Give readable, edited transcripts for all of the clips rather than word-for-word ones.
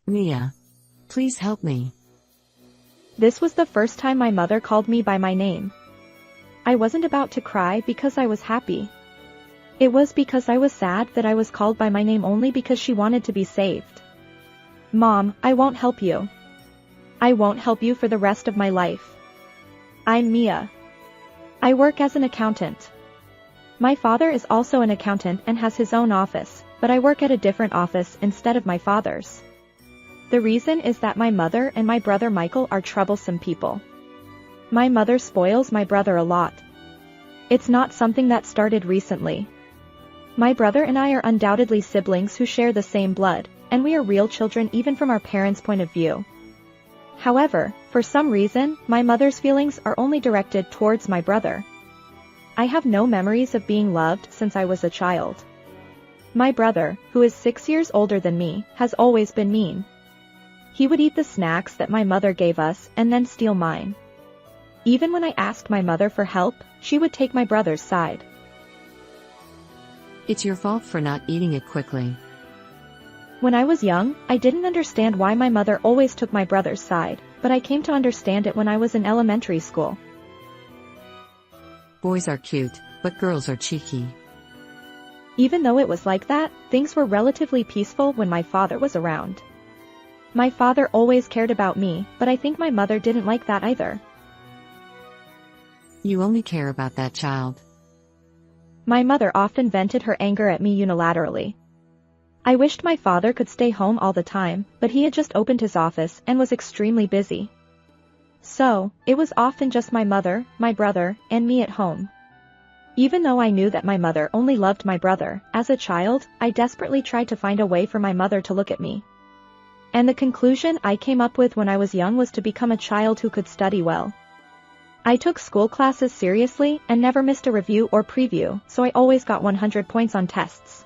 Mia. Please help me. This was the first time my mother called me by my name. I wasn't about to cry because I was happy. It was because I was sad that I was called by my name only because she wanted to be saved. Mom, I won't help you. I won't help you for the rest of my life. I'm Mia. I work as an accountant. My father is also an accountant and has his own office, but I work at a different office instead of my father's. The reason is that my mother and my brother Michael are troublesome people. My mother spoils my brother a lot. It's not something that started recently. My brother and I are undoubtedly siblings who share the same blood, and we are real children even from our parents' point of view. However, for some reason, my mother's feelings are only directed towards my brother. I have no memories of being loved since I was a child. My brother, who is 6 years older than me, has always been mean. He would eat the snacks that my mother gave us and then steal mine. Even when I asked my mother for help, she would take my brother's side. It's your fault for not eating it quickly. When I was young, I didn't understand why my mother always took my brother's side, but I came to understand it when I was in elementary school. Boys are cute, but girls are cheeky. Even though it was like that, things were relatively peaceful when my father was around. My father always cared about me, but I think my mother didn't like that either. You only care about that child. My mother often vented her anger at me unilaterally. I wished my father could stay home all the time, but he had just opened his office and was extremely busy. So, it was often just my mother, my brother, and me at home. Even though I knew that my mother only loved my brother, as a child, I desperately tried to find a way for my mother to look at me. And the conclusion I came up with when I was young was to become a child who could study well. I took school classes seriously and never missed a review or preview, so I always got 100 points on tests.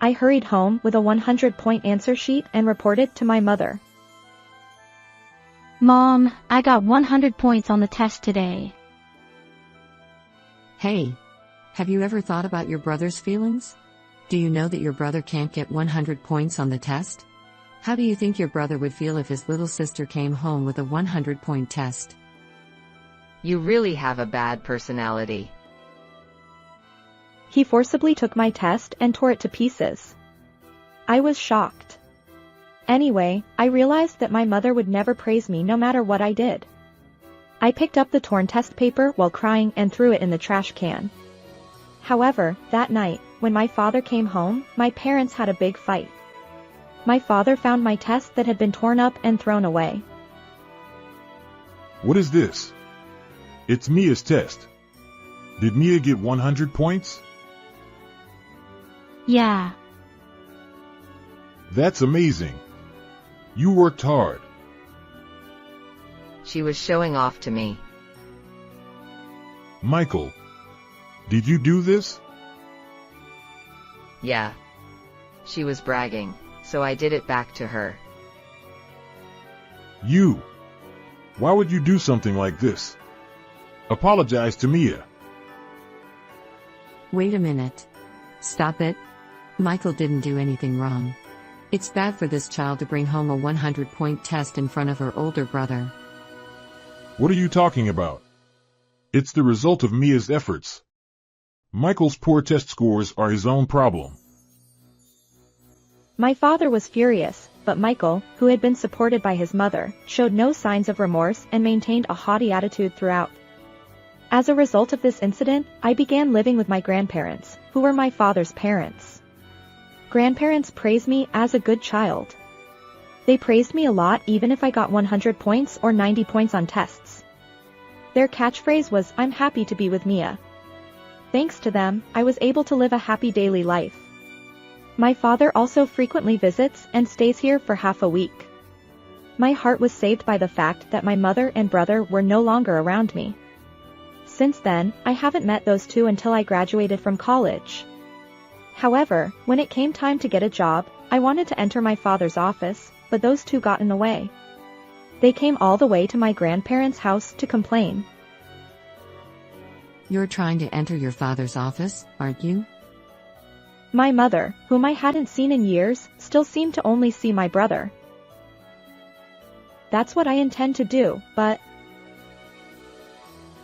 I hurried home with a 100-point answer sheet and reported to my mother. Mom, I got 100 points on the test today. Hey. Have you ever thought about your brother's feelings? Do you know that your brother can't get 100 points on the test? How do you think your brother would feel if his little sister came home with a 100-point test? You really have a bad personality. He forcibly took my test and tore it to pieces. I was shocked. Anyway, I realized that my mother would never praise me no matter what I did. I picked up the torn test paper while crying and threw it in the trash can. However, that night, when my father came home, my parents had a big fight. My father found my test that had been torn up and thrown away. What is this? It's Mia's test. Did Mia get 100 points? Yeah. That's amazing. You worked hard. She was showing off to me. Michael, did you do this? Yeah. She was bragging, so I did it back to her. You. Why would you do something like this? Apologize to Mia. Wait a minute. Stop it. Michael didn't do anything wrong. It's bad for this child to bring home a 100-point test in front of her older brother. What are you talking about? It's the result of Mia's efforts. Michael's poor test scores are his own problem. My father was furious, but Michael, who had been supported by his mother, showed no signs of remorse and maintained a haughty attitude throughout. As a result of this incident, I began living with my grandparents, who were my father's parents. Grandparents praised me as a good child. They praised me a lot even if I got 100 points or 90 points on tests. Their catchphrase was, "I'm happy to be with Mia." Thanks to them, I was able to live a happy daily life. My father also frequently visits and stays here for half a week. My heart was saved by the fact that my mother and brother were no longer around me. Since then, I haven't met those two until I graduated from college. However, when it came time to get a job, I wanted to enter my father's office, but those two got in the way. They came all the way to my grandparents' house to complain. You're trying to enter your father's office, aren't you? My mother, whom I hadn't seen in years, still seemed to only see my brother. That's what I intend to do, but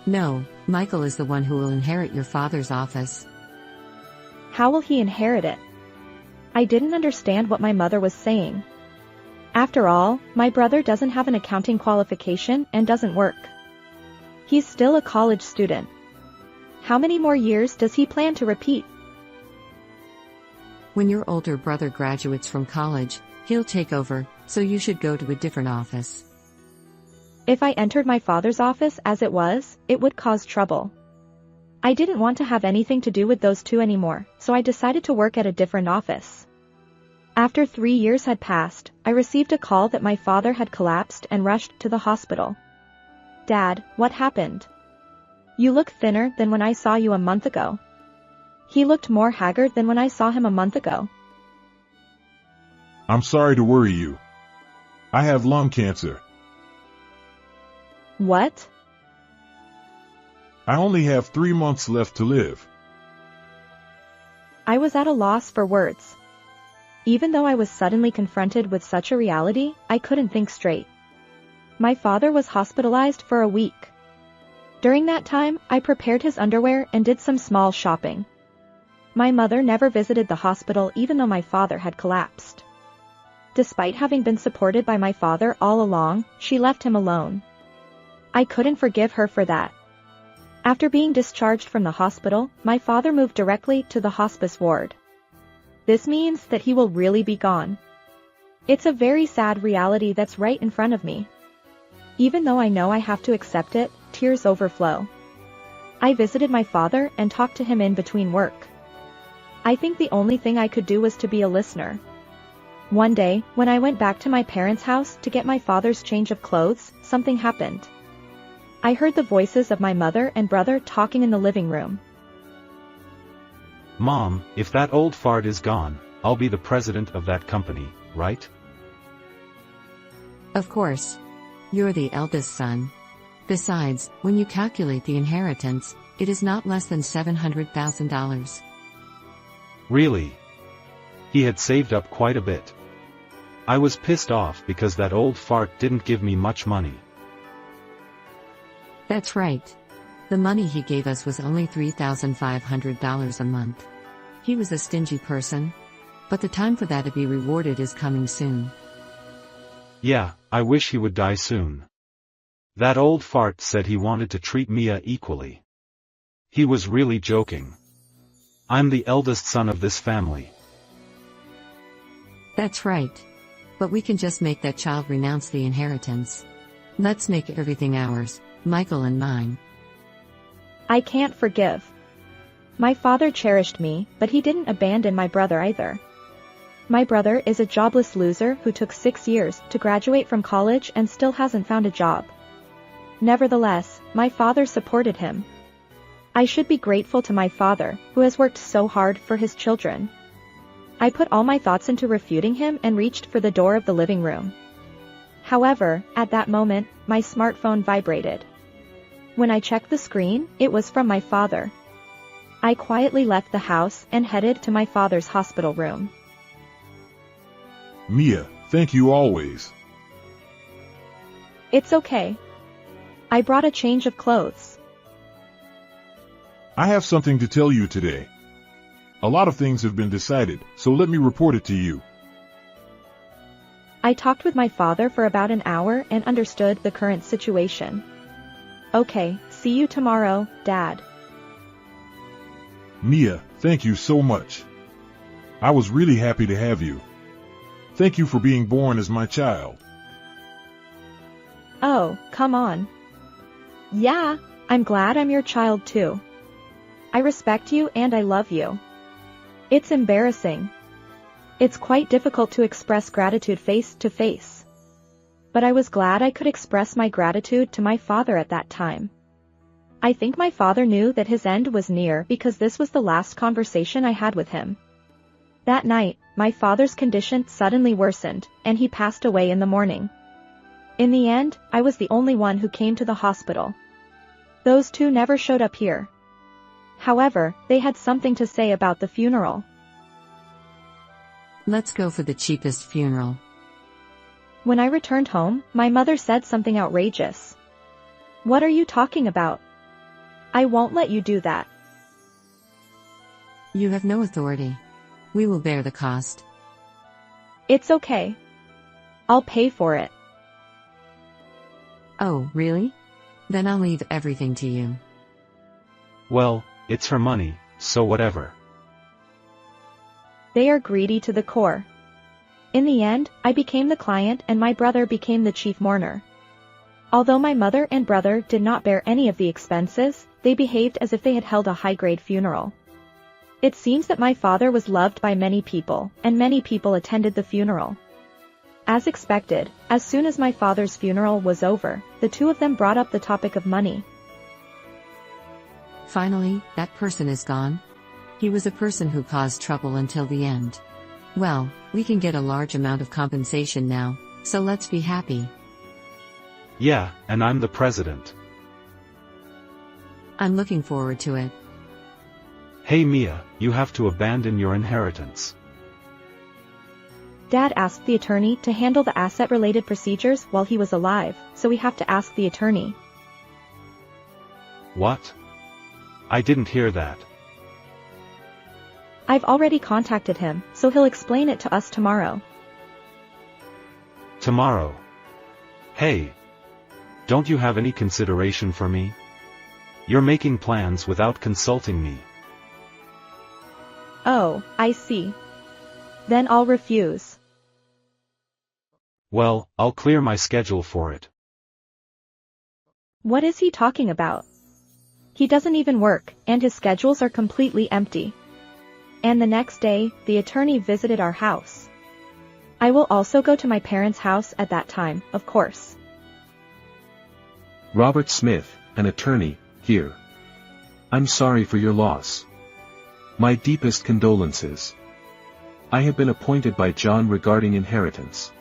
No, Michael is the one who will inherit your father's office. how will he inherit it? I didn't understand what my mother was saying. After all, my brother doesn't have an accounting qualification and doesn't work. He's still a college student. How many more years does he plan to repeat? When your older brother graduates from college, he'll take over, so you should go to a different office. If I entered my father's office as it was, it would cause trouble. I didn't want to have anything to do with those two anymore, so I decided to work at a different office. After 3 years had passed, I received a call that my father had collapsed and rushed to the hospital. Dad, what happened? You look thinner than when I saw you a month ago. He looked more haggard than when I saw him a month ago. I'm sorry to worry you. I have lung cancer. What? I only have 3 months left to live. I was at a loss for words. Even though I was suddenly confronted with such a reality, I couldn't think straight. My father was hospitalized for a week. During that time, I prepared his underwear and did some small shopping. My mother never visited the hospital even though my father had collapsed. Despite having been supported by my father all along, she left him alone. I couldn't forgive her for that. After being discharged from the hospital, my father moved directly to the hospice ward. This means that he will really be gone. It's a very sad reality that's right in front of me. Even though I know I have to accept it, tears overflow. I visited my father and talked to him in between work. I think the only thing I could do was to be a listener. One day, when I went back to my parents' house to get my father's change of clothes, something happened. I heard the voices of my mother and brother talking in the living room. Mom, if that old fart is gone, I'll be the president of that company, right? Of course. You're the eldest son. Besides, when you calculate the inheritance, it is not less than $700,000. Really? He had saved up quite a bit. I was pissed off because that old fart didn't give me much money. That's right. The money he gave us was only $3,500 a month. He was a stingy person. But the time for that to be rewarded is coming soon. Yeah, I wish he would die soon. That old fart said he wanted to treat Mia equally. He was really joking. I'm the eldest son of this family. That's right. But we can just make that child renounce the inheritance. Let's make everything ours, Michael and mine. I can't forgive. My father cherished me, but he didn't abandon my brother either. My brother is a jobless loser who took 6 years to graduate from college and still hasn't found a job. Nevertheless, my father supported him. I should be grateful to my father, who has worked so hard for his children. I put all my thoughts into refuting him and reached for the door of the living room. However, at that moment, my smartphone vibrated. When I checked the screen, it was from my father. I quietly left the house and headed to my father's hospital room. Mia, thank you always. It's okay. I brought a change of clothes. I have something to tell you today. A lot of things have been decided, so let me report it to you. I talked with my father for about an hour and understood the current situation. Okay, see you tomorrow, Dad. Mia, thank you so much. I was really happy to have you. Thank you for being born as my child. Oh, come on. Yeah, I'm glad I'm your child too. I respect you and I love you. It's embarrassing. It's quite difficult to express gratitude face to face. But I was glad I could express my gratitude to my father at that time. I think my father knew that his end was near because this was the last conversation I had with him. That night, my father's condition suddenly worsened, and he passed away in the morning. In the end, I was the only one who came to the hospital. Those two never showed up here. However, they had something to say about the funeral. Let's go for the cheapest funeral. When I returned home, my mother said something outrageous. "What are you talking about? I won't let you do that." You have no authority. We will bear the cost. "It's okay. I'll pay for it." Oh, really? Then I'll leave everything to you. Well, it's her money, so whatever. They are greedy to the core. In the end, I became the client and my brother became the chief mourner. Although my mother and brother did not bear any of the expenses, they behaved as if they had held a high-grade funeral. It seems that my father was loved by many people, and many people attended the funeral. As expected, as soon as my father's funeral was over, the two of them brought up the topic of money. Finally, that person is gone. He was a person who caused trouble until the end. Well, we can get a large amount of compensation now, so let's be happy. Yeah, and I'm the president. I'm looking forward to it. Hey Mia, you have to abandon your inheritance. Dad asked the attorney to handle the asset-related procedures while he was alive, so we have to ask the attorney. What? I didn't hear that. I've already contacted him, so he'll explain it to us tomorrow. Tomorrow? Hey! Don't you have any consideration for me? You're making plans without consulting me. Oh, I see. Then I'll refuse. Well, I'll clear my schedule for it. What is he talking about? He doesn't even work, and his schedules are completely empty. And the next day, the attorney visited our house. I will also go to my parents' house at that time, of course. Robert Smith, an attorney, here. I'm sorry for your loss. My deepest condolences. I have been appointed by John regarding inheritance.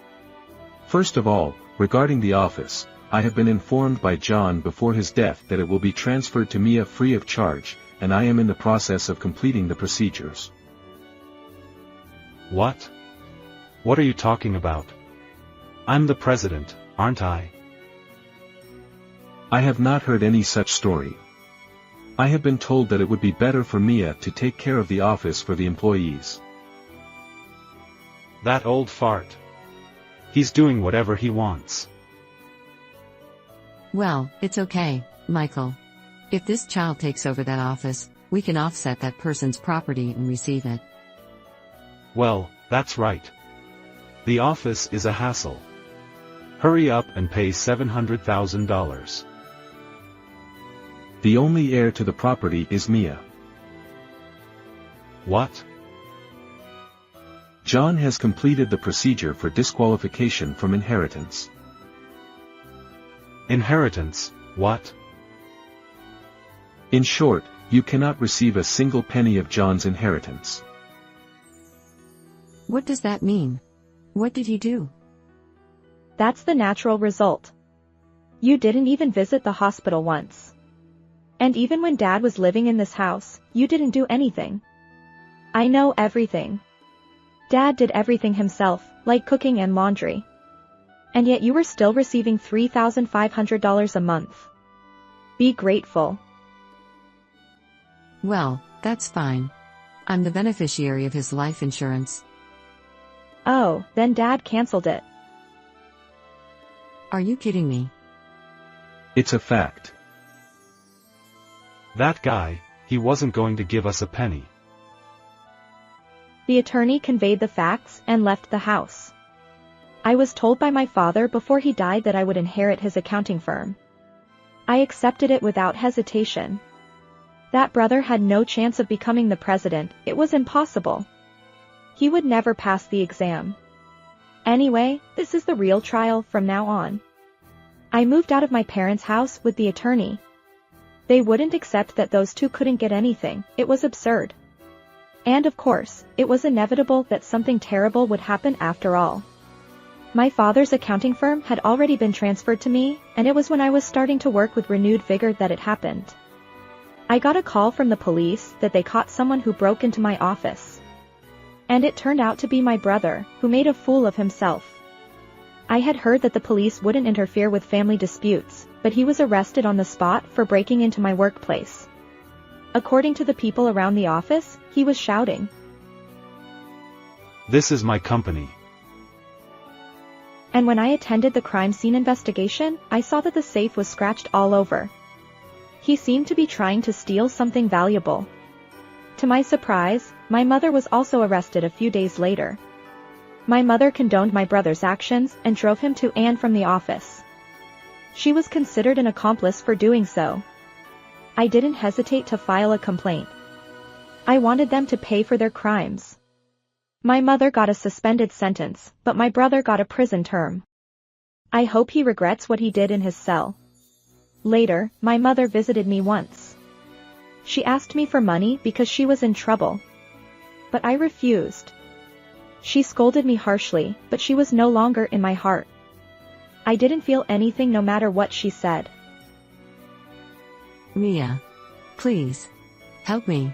First of all, regarding the office, I have been informed by John before his death that it will be transferred to Mia free of charge, and I am in the process of completing the procedures. What? What are you talking about? I'm the president, aren't I? I have not heard any such story. I have been told that it would be better for Mia to take care of the office for the employees. That old fart. He's doing whatever he wants. Well, it's okay, Michael. If this child takes over that office, we can offset that person's property and receive it. Well, that's right. The office is a hassle. Hurry up and pay $700,000. The only heir to the property is Mia. What? John has completed the procedure for disqualification from inheritance. Inheritance, what? In short, you cannot receive a single penny of John's inheritance. What does that mean? What did he do? That's the natural result. You didn't even visit the hospital once. And even when Dad was living in this house, you didn't do anything. I know everything. Dad did everything himself, like cooking and laundry. And yet you were still receiving $3,500 a month. Be grateful. Well, that's fine. I'm the beneficiary of his life insurance. Oh, then Dad canceled it. Are you kidding me? It's a fact. That guy, he wasn't going to give us a penny. The attorney conveyed the facts and left the house. I was told by my father before he died that I would inherit his accounting firm. I accepted it without hesitation. That brother had no chance of becoming the president, it was impossible. He would never pass the exam. Anyway, this is the real trial from now on. I moved out of my parents' house with the attorney. They wouldn't accept that those two couldn't get anything, it was absurd. And of course, it was inevitable that something terrible would happen after all. My father's accounting firm had already been transferred to me, and it was when I was starting to work with renewed vigor that it happened. I got a call from the police that they caught someone who broke into my office. And it turned out to be my brother, who made a fool of himself. I had heard that the police wouldn't interfere with family disputes, but he was arrested on the spot for breaking into my workplace. According to the people around the office, he was shouting, "This is my company." And when I attended the crime scene investigation, I saw that the safe was scratched all over. He seemed to be trying to steal something valuable. To my surprise, my mother was also arrested a few days later. My mother condoned my brother's actions and drove him to and from the office. She was considered an accomplice for doing so. I didn't hesitate to file a complaint. I wanted them to pay for their crimes. My mother got a suspended sentence, but my brother got a prison term. I hope he regrets what he did in his cell. Later, my mother visited me once. She asked me for money because she was in trouble. But I refused. She scolded me harshly, but she was no longer in my heart. I didn't feel anything no matter what she said. Mia. Please. Help me.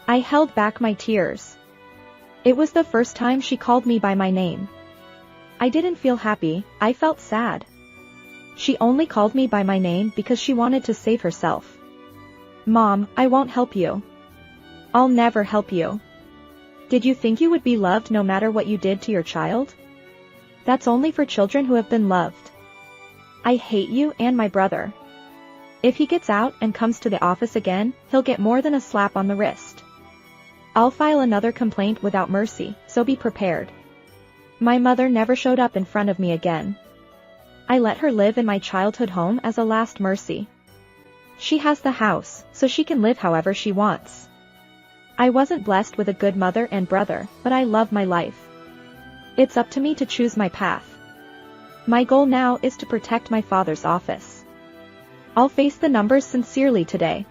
I held back my tears. It was the first time she called me by my name. I didn't feel happy, I felt sad. She only called me by my name because she wanted to save herself. Mom, I won't help you. I'll never help you. Did you think you would be loved no matter what you did to your child? That's only for children who have been loved. I hate you and my brother. If he gets out and comes to the office again, he'll get more than a slap on the wrist. I'll file another complaint without mercy, so be prepared. My mother never showed up in front of me again. I let her live in my childhood home as a last mercy. She has the house, so she can live however she wants. I wasn't blessed with a good mother and brother, but I love my life. It's up to me to choose my path. My goal now is to protect my father's office. I'll face the numbers sincerely today.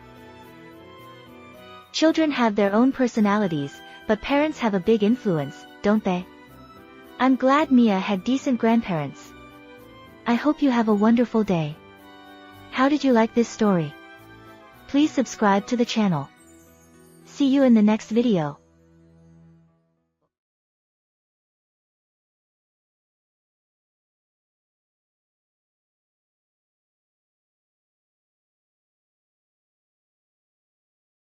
Children have their own personalities, but parents have a big influence, don't they? I'm glad Mia had decent grandparents. I hope you have a wonderful day. How did you like this story? Please subscribe to the channel. See you in the next video.